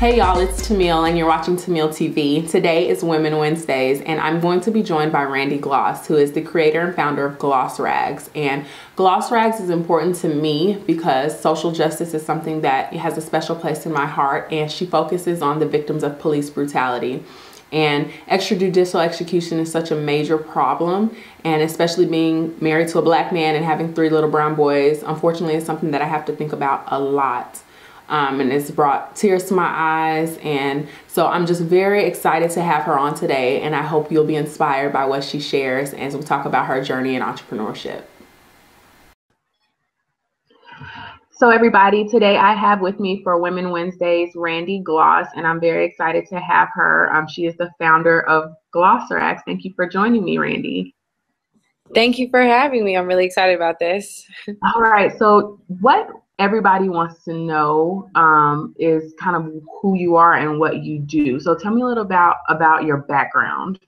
Hey y'all, it's Timil and you're watching Timil TV. Today is Women Wednesdays and I'm going to be joined by Randi Gloss, who is the creator and founder of GLOSSRAGS. And GLOSSRAGS is important to me because social justice is something that has a special place in my heart, and she focuses on the victims of police brutality. And extrajudicial execution is such a major problem, and especially being married to a Black man and having 3 little brown boys, unfortunately, is something that I have to think about a lot. And it's brought tears to my eyes, and so I'm just very excited to have her on today, and I hope you'll be inspired by what she shares as we talk about her journey in entrepreneurship. So everybody, today I have with me for Women Wednesdays Randi Gloss, and I'm very excited to have her. She is the founder of GLOSSRAGS. Thank you for joining me, Randi. Thank you for having me. I'm really excited about this. All right, so what everybody wants to know is kind of who you are and what you do. So tell me a little about your background.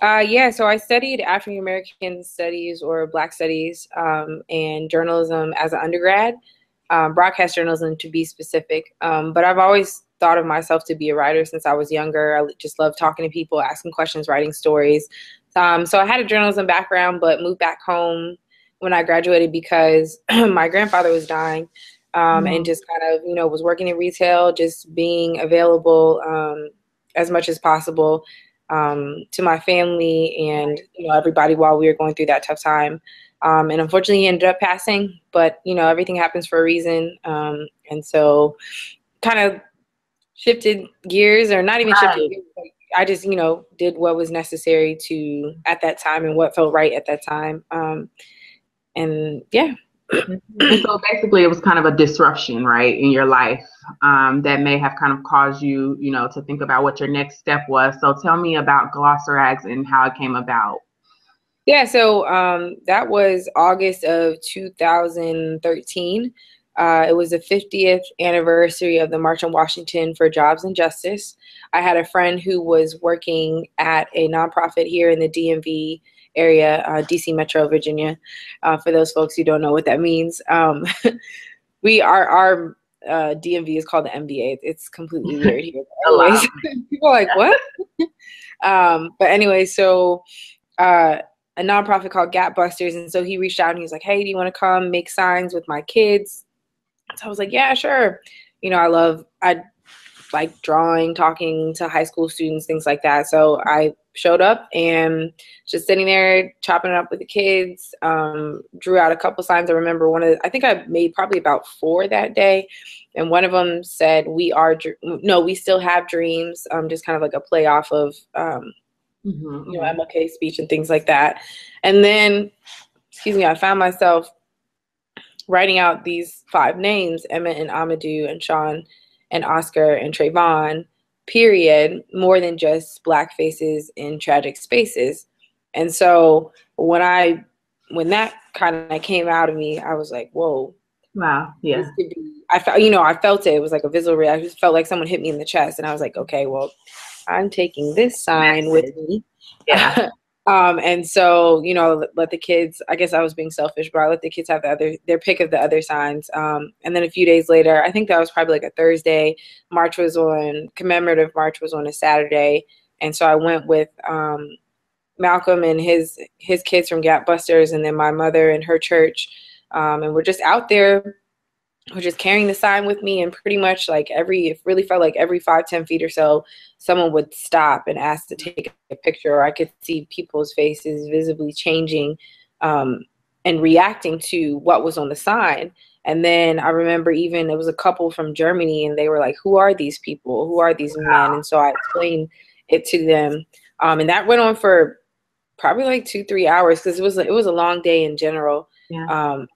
Yeah, so I studied African American studies or Black studies and journalism as an undergrad, broadcast journalism to be specific. But I've always thought of myself to be a writer since I was younger. I just love talking to people, asking questions, writing stories. So I had a journalism background, but moved back home when I graduated because my grandfather was dying, and just kind of, was working in retail, just being available as much as possible to my family and, everybody while we were going through that tough time. And unfortunately he ended up passing, but, everything happens for a reason. And so kind of shifted gears, or not even shifted gears, but I just, did what was necessary to at that time and what felt right at that time. And yeah. And so basically it was kind of a disruption, right, in your life that may have kind of caused you, to think about what your next step was. So tell me about GLOSSRAGS and how it came about. Yeah, so that was August of 2013. It was the 50th anniversary of the March on Washington for Jobs and Justice. I had a friend who was working at a nonprofit here in the DMV area, DC Metro, Virginia. For those folks who don't know what that means, our DMV is called the MBA. It's completely weird here. Anyways, people are like, what? But anyway, so a nonprofit called Gap Busters, and so he reached out and he was like, hey, do you want to come make signs with my kids? So I was like, yeah, sure. I like drawing, talking to high school students, things like that. So I showed up and just sitting there chopping it up with the kids, drew out a couple signs. I remember I think I made probably about 4 that day. And one of them said, we still have dreams. Just kind of like a play off of, MLK speech and things like that. And then, I found myself writing out these 5 names, Emmett and Amadou and Sean and Oscar and Trayvon, period, more than just Black faces in tragic spaces. And so when that kind of came out of me, I was like, whoa. Wow. Yeah. This could be, I felt it. It was like a visual reaction. I just felt like someone hit me in the chest, and I was like, okay, well, I'm taking this sign with me. Yeah. And so, let the kids, I guess I was being selfish, but I let the kids have their pick of the other signs. And then a few days later, I think that was probably like a Thursday, commemorative march was on a Saturday. And so I went with Malcolm and his kids from Gap Busters, and then my mother and her church. And we're just out there. We're just carrying the sign with me, and pretty much it really felt like every 5-10 feet or so, someone would stop and ask to take a picture, or I could see people's faces visibly changing and reacting to what was on the sign. And then I remember even it was a couple from Germany, and they were like, who are these people? Who are these men? And so I explained it to them. And that went on for probably like 2-3 hours, because it was a long day in general. Yeah.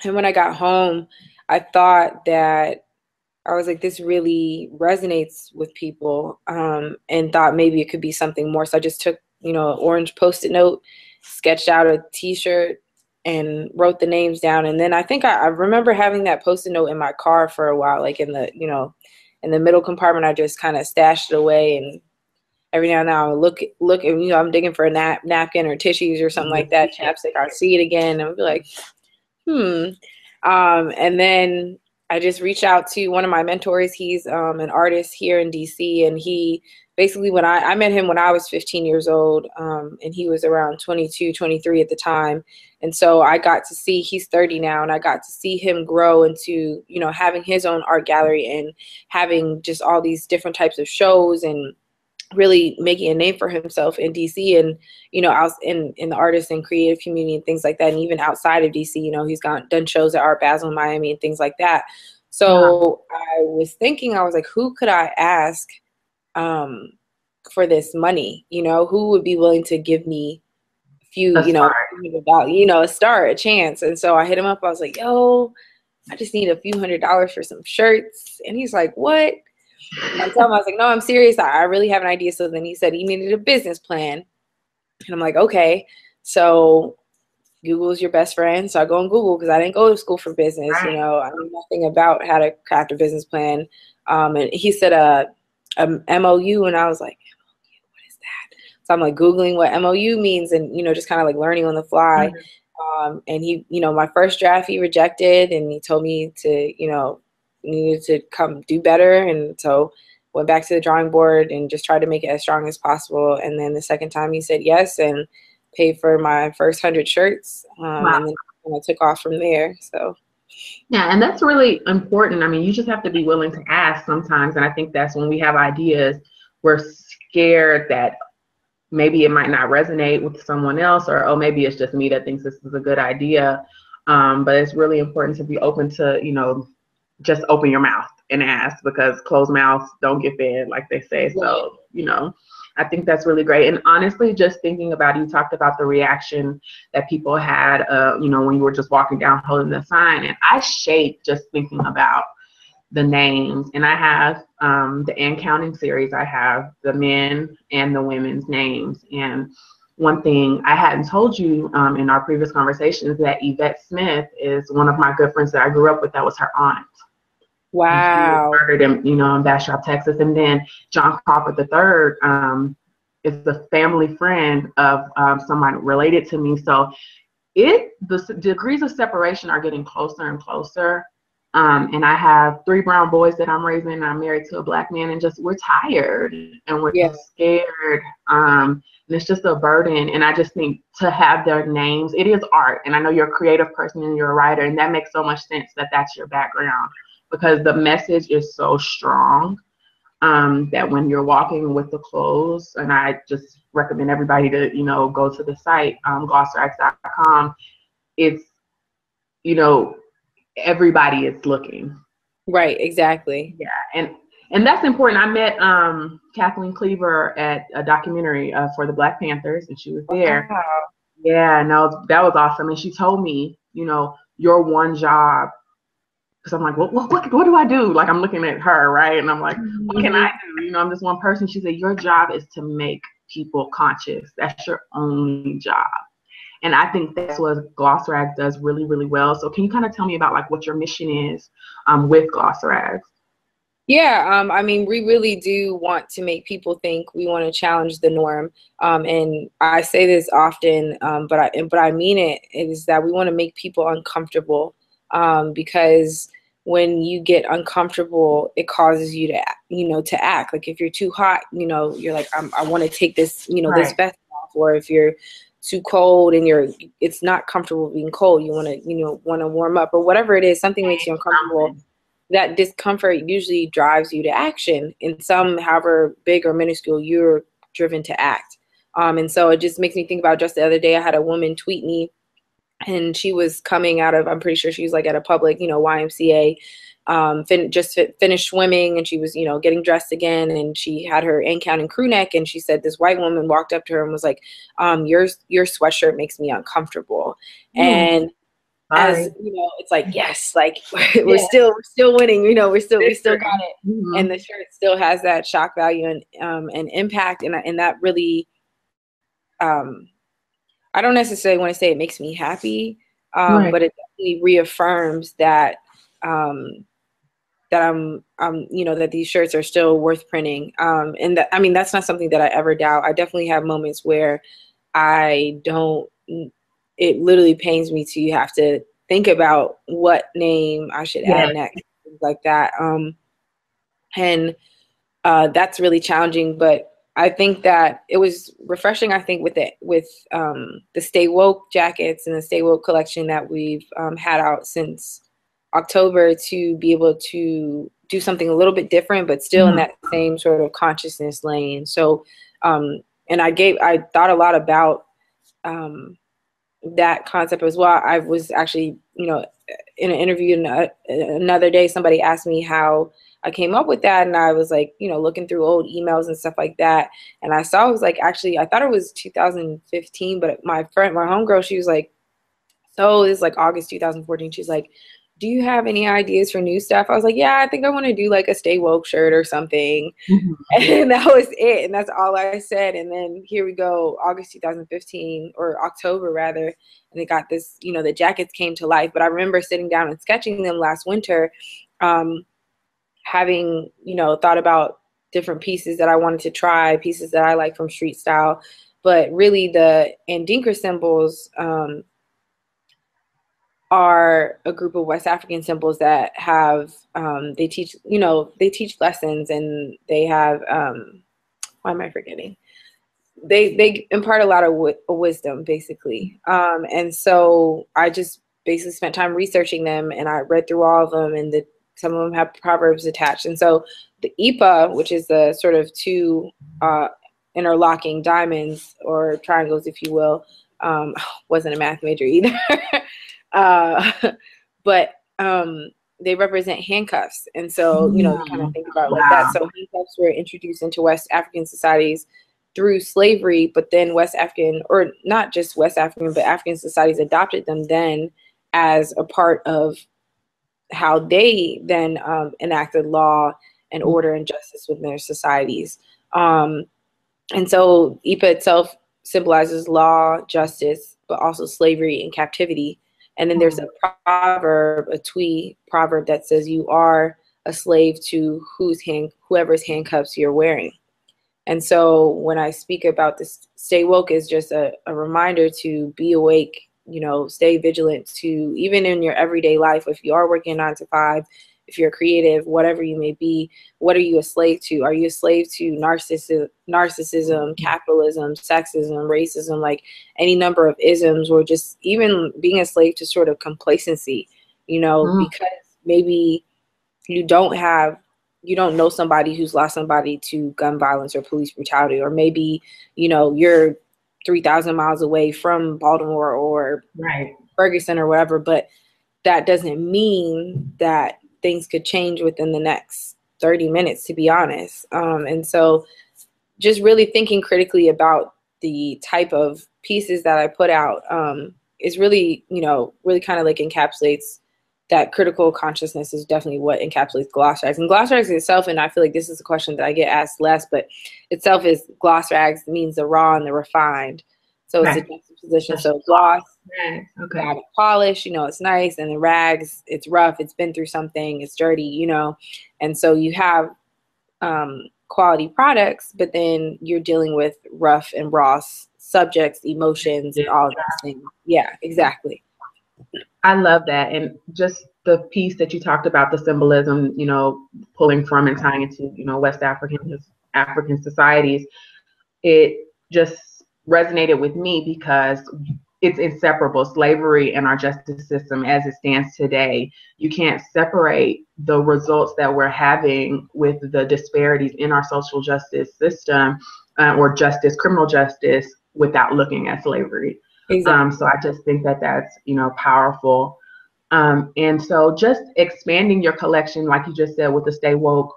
And when I got home, I thought that I was like, this really resonates with people, and thought maybe it could be something more. So I just took, an orange Post-it note, sketched out a T-shirt, and wrote the names down. And then I think I remember having that Post-it note in my car for a while, like in the, in the middle compartment. I just kind of stashed it away, and every now and then I would look, and I'm digging for a napkin or tissues or something like that, chapstick. I'd see it again, and I'd be like, And then I just reached out to one of my mentors. He's an artist here in DC, and he basically, when I met him when I was 15 years old, and he was around 22, 23 at the time. And so I got to see, he's 30 now, and I got to see him grow into, you know, having his own art gallery and having just all these different types of shows and really making a name for himself in DC, and, you know, out in the artist and creative community and things like that. And even outside of DC, you know, he's done shows at Art Basel in Miami and things like that. So I was thinking, I was like, who could I ask for this money? You know, who would be willing to give me a few, A start. a start, a chance? And so I hit him up. I was like, yo, I just need a few $100s for some shirts. And he's like, what? And I told him, I was like, no, I'm serious. I really have an idea. So then he said he needed a business plan. And I'm like, okay. So Google is your best friend. So I go on Google because I didn't go to school for business. Right. You know, I knew nothing about how to craft a business plan. And he said a MOU. And I was like, MOU, what is that? So I'm like Googling what MOU means and, you know, just kind of like learning on the fly. And he, you know, my first draft he rejected, and he told me to, you know, needed to come do better. And so went back to the drawing board and just tried to make it as strong as possible. And then the second time he said yes and paid for my first 100 shirts. And then I took off from there. So yeah, and that's really important. I mean, you just have to be willing to ask sometimes. And I think that's when we have ideas, we're scared that maybe it might not resonate with someone else, or oh, maybe it's just me that thinks this is a good idea. But it's really important to be open to, you know, just open your mouth and ask, because closed mouths don't get fed, like they say. So, you know, I think that's really great. And honestly, just thinking about, you talked about the reaction that people had, you know, when you were just walking down holding the sign, and I shake just thinking about the names. And I have the And Counting series, I have the men and the women's names. And one thing I hadn't told you in our previous conversations, that Yvette Smith is one of my good friends that I grew up with. That was her aunt. wow. And she was murdered in, you know, in Bastrop, Texas. And then John Crawford III is the family friend of someone related to me. So the degrees of separation are getting closer and closer. And I have 3 brown boys that I'm raising, and I'm married to a black man, and just, we're tired and we're scared. And it's just a burden. And I just think to have their names, it is art. And I know you're a creative person and you're a writer, and that makes so much sense that that's your background, because the message is so strong that when you're walking with the clothes, and I just recommend everybody to, you know, go to the site, GLOSSRAGS.com. It's, you know, everybody is looking. Right, exactly. Yeah, and that's important. I met Kathleen Cleaver at a documentary for the Black Panthers, and she was there. Wow. Yeah, no, that was awesome. And she told me, you know, your one job, because I'm like, what do I do? Like, I'm looking at her, right? And I'm like, what can I do? You know, I'm just one person. She said, your job is to make people conscious. That's your only job. And I think that's what GLOSSRAGS does really, really well. So can you kind of tell me about like what your mission is with GLOSSRAGS? Yeah, I mean, we really do want to make people think. We want to challenge the norm. And I say this often, but I mean it, is that we want to make people uncomfortable, because when you get uncomfortable, it causes you to, you know, to act. Like if you're too hot, you know, you're like, I want to take this, you know, this vest off. Or if you're too cold and it's not comfortable being cold, you want to, you know, want to warm up, or whatever it is, something makes you uncomfortable. That discomfort usually drives you to action. In some, however big or minuscule, you're driven to act. And so it just makes me think about, just the other day, I had a woman tweet me, and she was coming out of, I'm pretty sure she was like at a public, you know, YMCA, finished swimming, and she was, you know, getting dressed again, and she had her And Counting crew neck, and she said this white woman walked up to her and was like, your sweatshirt makes me uncomfortable. And as you know, it's like, yes, like we're still winning, you know, we still got it. And the shirt still has that shock value and impact, and that really, I don't necessarily want to say it makes me happy, but it definitely reaffirms that that I'm you know, that these shirts are still worth printing. And that, I mean, that's not something that I ever doubt. I definitely have moments where it literally pains me to have to think about what name I should add next. like that. And that's really challenging, but I think that it was refreshing, I think, with the Stay Woke jackets and the Stay Woke collection that we've had out since October, to be able to do something a little bit different, but still in that same sort of consciousness lane. So, and I thought a lot about that concept as well. I was actually, in an interview another day, somebody asked me how I came up with that, and I was like, looking through old emails and stuff like that, and I saw it was like, actually, I thought it was 2015, but my homegirl, she was like, so it's like August 2014. She's like, do you have any ideas for new stuff? I was like, yeah, I think I want to do like a Stay Woke shirt or something. And that was it. And that's all I said. And then here we go, August 2015, or October rather. And they got this, the jackets came to life. But I remember sitting down and sketching them last winter, having, thought about different pieces that I wanted to try, pieces that I like from street style. But really the Andinkra symbols, are a group of West African symbols that have, they teach lessons, and they have, why am I forgetting? They impart a lot of wisdom, basically. And so I just basically spent time researching them, and I read through all of them, and some of them have proverbs attached. And so the IPA, which is the sort of two interlocking diamonds or triangles, if you will, wasn't a math major either. But they represent handcuffs. And so, you kind of think about it like that. So handcuffs were introduced into West African societies through slavery, but then West African, or not just West African, but African societies adopted them then as a part of how they then enacted law and order and justice within their societies. And so IPA itself symbolizes law, justice, but also slavery and captivity. And then there's a proverb, a Twi proverb, that says you are a slave to whoever's handcuffs you're wearing. And so when I speak about this, Stay Woke is just a reminder to be awake, stay vigilant, to even in your everyday life, if you are working 9 to 5, if you're creative, whatever you may be, what are you a slave to? Are you a slave to narcissism, capitalism, sexism, racism, like any number of isms, or just even being a slave to sort of complacency, because maybe you don't know somebody who's lost somebody to gun violence or police brutality, or maybe, you're 3,000 miles away from Baltimore or Ferguson or whatever, but that doesn't mean that things could change within the next 30 minutes, to be honest. And so just really thinking critically about the type of pieces that I put out is really, really kind of like encapsulates that critical consciousness, is definitely what encapsulates GLOSSRAGS. And GLOSSRAGS itself, and I feel like this is a question that I get asked less, but itself is GLOSSRAGS means the raw and the refined. So it's a juxtaposition. So gloss, polish, it's nice, and the rags, it's rough, it's been through something, it's dirty, and so you have quality products, but then you're dealing with rough and raw subjects, emotions, all of those things. Yeah, exactly. I love that. And just the piece that you talked about, the symbolism, pulling from and tying into, West African societies, it just resonated with me because it's inseparable. Slavery and our justice system as it stands today, you can't separate the results that we're having with the disparities in our social justice system or criminal justice, without looking at slavery. Exactly. So I just think that that's, powerful. And so just expanding your collection, like you just said, with the Stay Woke,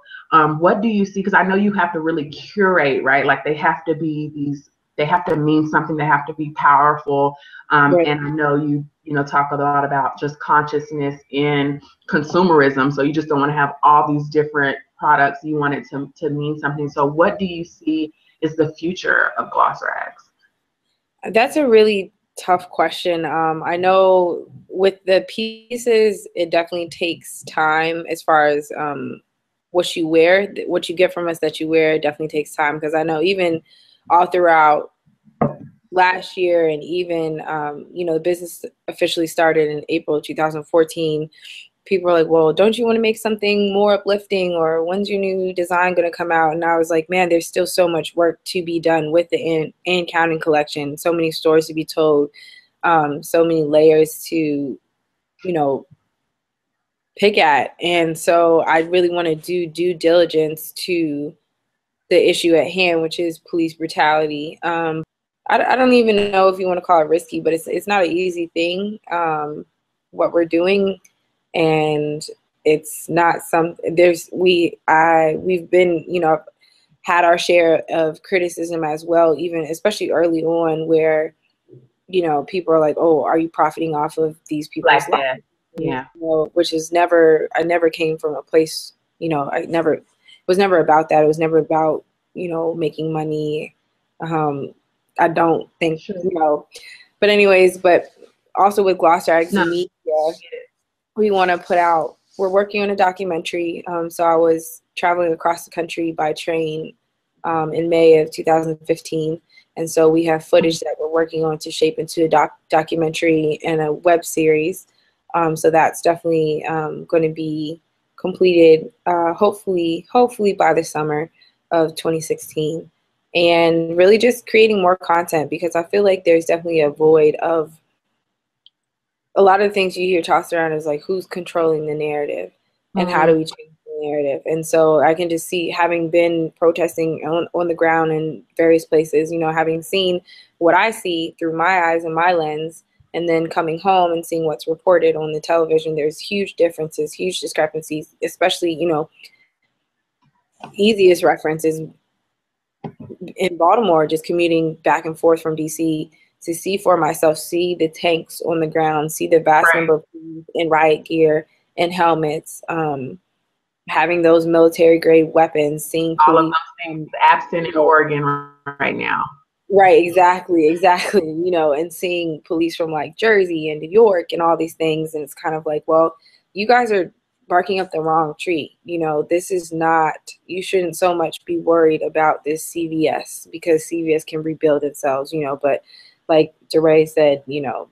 what do you see? Because I know you have to really curate, right? Like they have to mean something, they have to be powerful. Right. And I know you talk a lot about just consciousness in consumerism. So you just don't want to have all these different products. You want it to mean something. So what do you see is the future of GLOSSRAGS? That's a really tough question. I know with the pieces, it definitely takes time as far as what you wear, what you get from us that you wear, it definitely takes time. Because I know even all throughout last year, and even, the business officially started in April 2014, people are like, well, don't you want to make something more uplifting, or when's your new design going to come out? And I was like, man, there's still so much work to be done with the in Counting collection, so many stories to be told, so many layers to, you know, pick at. And so I really want to do due diligence to the issue at hand, which is police brutality. I don't even know if you want to call it risky, but it's not an easy thing, what we're doing. And it's not we've been, you know, had our share of criticism as well, even especially early on, where, you know, people are like, oh, are you profiting off of these people's lives? Yeah. You know, which is I never came from a place, you know, it was never about that. It was never about, you know, making money. I don't think, you know, but anyways, but also with GLOSSRAGS media, we want to we're working on a documentary. So I was traveling across the country by train in May of 2015. And so we have footage that we're working on to shape into a documentary and a web series. So that's definitely going to be completed, hopefully by the summer of 2016. And really just creating more content, because I feel like there's definitely a void of a lot of things you hear tossed around is like, who's controlling the narrative and how do we change the narrative? And so I can just see, having been protesting on the ground in various places, you know, having seen what I see through my eyes and my lens, and then coming home and seeing what's reported on the television, there's huge differences, huge discrepancies, especially, you know, easiest reference is in Baltimore, just commuting back and forth from DC, to see for myself, see the tanks on the ground, see the vast number of police in riot gear and helmets, having those military grade weapons, seeing all of those things absent in Oregon right now. Right, exactly. You know, and seeing police from like Jersey and New York and all these things, and it's kind of like, well, you guys are barking up the wrong tree. You know, this is not, you shouldn't so much be worried about this CVS, because CVS can rebuild themselves, you know, but like DeRay said, you know,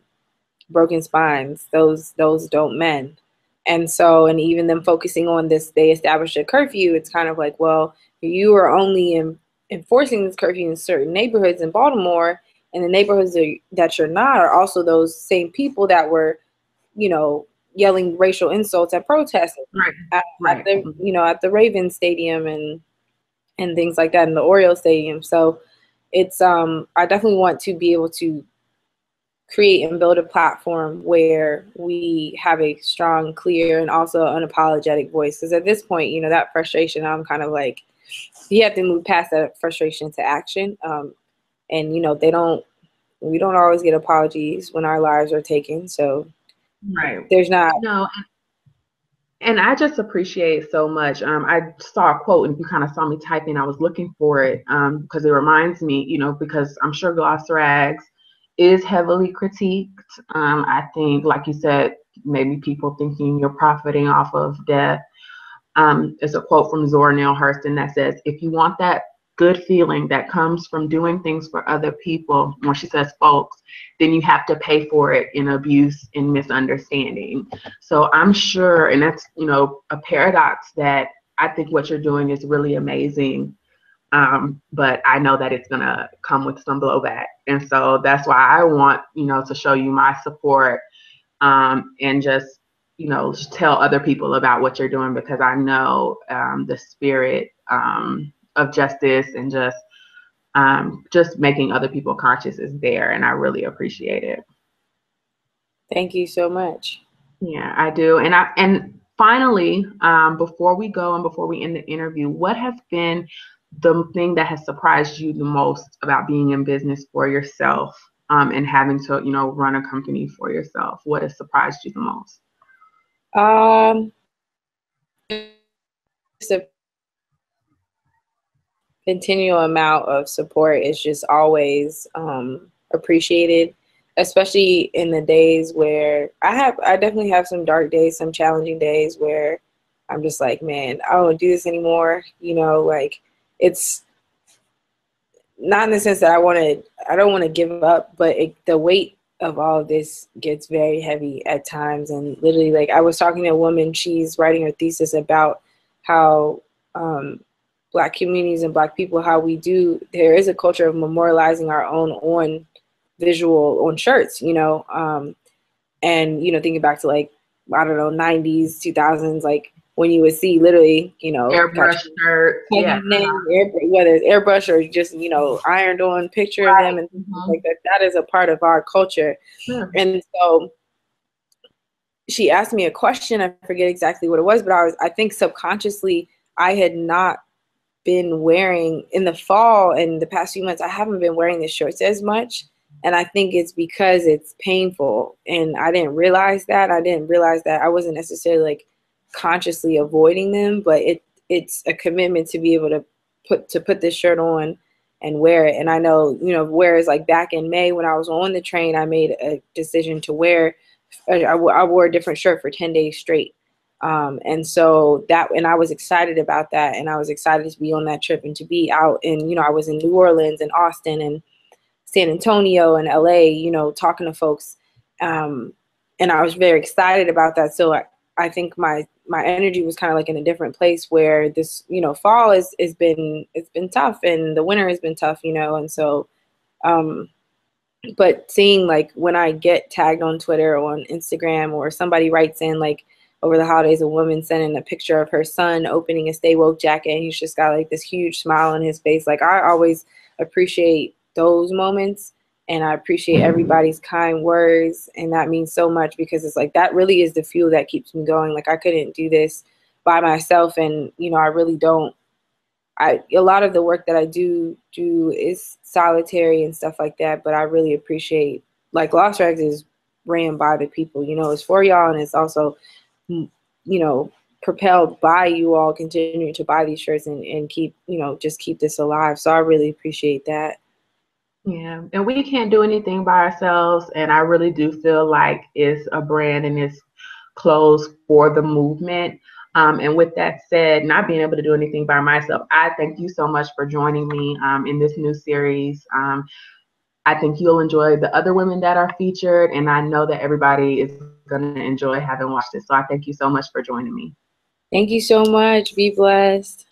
broken spines, those don't mend. And so, and even them focusing on this, they established a curfew. It's kind of like, well, you are only enforcing this curfew in certain neighborhoods in Baltimore, and the neighborhoods that you're not are also those same people that were, you know, yelling racial insults at protests at the, you know, at the Ravens Stadium and things like that, in the Orioles Stadium. So it's I definitely want to be able to create and build a platform where we have a strong, clear, and also unapologetic voice. Because at this point, you know, that frustration, I'm kind of like, you have to move past that frustration to action. And, you know, we don't always get apologies when our lives are taken. So there's not. No. And I just appreciate so much. I saw a quote, and if you kind of saw me typing, I was looking for it because it reminds me, you know, because I'm sure GLOSSRAGS is heavily critiqued. I think, like you said, maybe people thinking you're profiting off of death. It's a quote from Zora Neale Hurston that says, if you want that good feeling that comes from doing things for other people, or she says folks, then you have to pay for it in abuse and misunderstanding. So I'm sure, and that's, you know, a paradox that I think what you're doing is really amazing. But I know that it's gonna come with some blowback. And so that's why I want, you know, to show you my support, and just, you know, tell other people about what you're doing, because I know the spirit of justice and just making other people conscious is there, and I really appreciate it. Thank you so much. Yeah, I do. And finally, before we go and before we end the interview, what has been the thing that has surprised you the most about being in business for yourself, and having to, you know, run a company for yourself? What has surprised you the most? Just a continual amount of support is just always appreciated, especially in the days where I definitely have some dark days, some challenging days where I'm just like, man, I don't do this anymore. You know, like, it's not in the sense that I don't want to give up, but the weight of all of this gets very heavy at times. And literally, like, I was talking to a woman, she's writing her thesis about how Black communities and Black people, how there is a culture of memorializing our own on visual on shirts, you know, and, you know, thinking back to, like, I don't know, 90s, 2000s, like, when you would see literally, you know, airbrush shirt, yeah, whether it's airbrush or just, you know, ironed on picture of them and things like that. That is a part of our culture. And so she asked me a question. I forget exactly what it was, but I think subconsciously I had not been wearing in the fall and the past few months. I haven't been wearing the shorts as much. And I think it's because it's painful. And I didn't realize that. I wasn't necessarily like consciously avoiding them, but it's a commitment to be able to put this shirt on and wear it. And I know, you know, whereas like back in May when I was on the train, I made a decision to wear, I wore a different shirt for 10 days straight. And so and I was excited about that. And I was excited to be on that trip and to be out. And, you know, I was in New Orleans and Austin and San Antonio and LA, you know, talking to folks. And I was very excited about that. So I think my energy was kind of like in a different place where this, you know, fall it's been tough and the winter has been tough, you know. And so, but seeing like when I get tagged on Twitter or on Instagram or somebody writes in like over the holidays, a woman sending a picture of her son opening a Stay Woke jacket and he's just got like this huge smile on his face. Like I always appreciate those moments and I appreciate everybody's kind words. And that means so much because it's like, that really is the fuel that keeps me going. Like I couldn't do this by myself. And, you know, I really don't, a lot of the work that I do is solitary and stuff like that. But I really appreciate, like GLOSSRAGS is ran by the people, you know, it's for y'all. And it's also, you know, propelled by you all continuing to buy these shirts and keep, you know, just keep this alive. So I really appreciate that. Yeah, and we can't do anything by ourselves. And I really do feel like it's a brand and it's clothes for the movement. And with that said, not being able to do anything by myself, I thank you so much for joining me in this new series. I think you'll enjoy the other women that are featured, and I know that everybody is going to enjoy having watched it. So I thank you so much for joining me. Thank you so much. Be blessed.